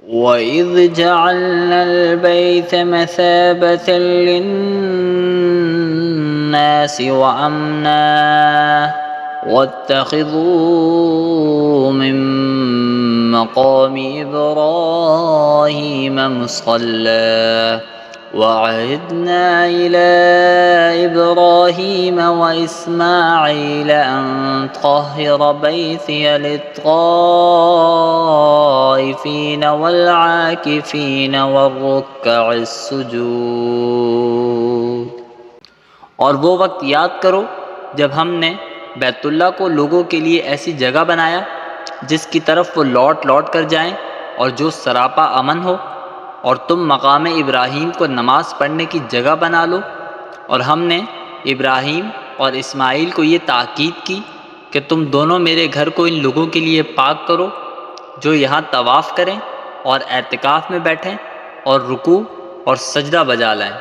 وإذ جعلنا البيت مثابة للناس وأمنا واتخذوا من مقام إبراهيم مصلى وعهدنا إلى إبراهيم وإسماعيل أن طهر بيتي للطائفين والعاكفين والركع السجود। और वो वक्त याद करो जब हमने बैतुल्ला को लोगों के लिए ऐसी जगह बनाया जिसकी तरफ वो लौट लौट कर जाएं और जो सरापा अमन हो, और तुम मकाम इब्राहीम को नमाज पढ़ने की जगह बना लो। और हमने इब्राहीम और इस्माइल को ये ताकीद की कि तुम दोनों मेरे घर को इन लोगों के लिए पाक करो जो यहाँ तवाफ़ करें और एतिकाफ़ में बैठें और रुकू और सजदा बजा लाएं।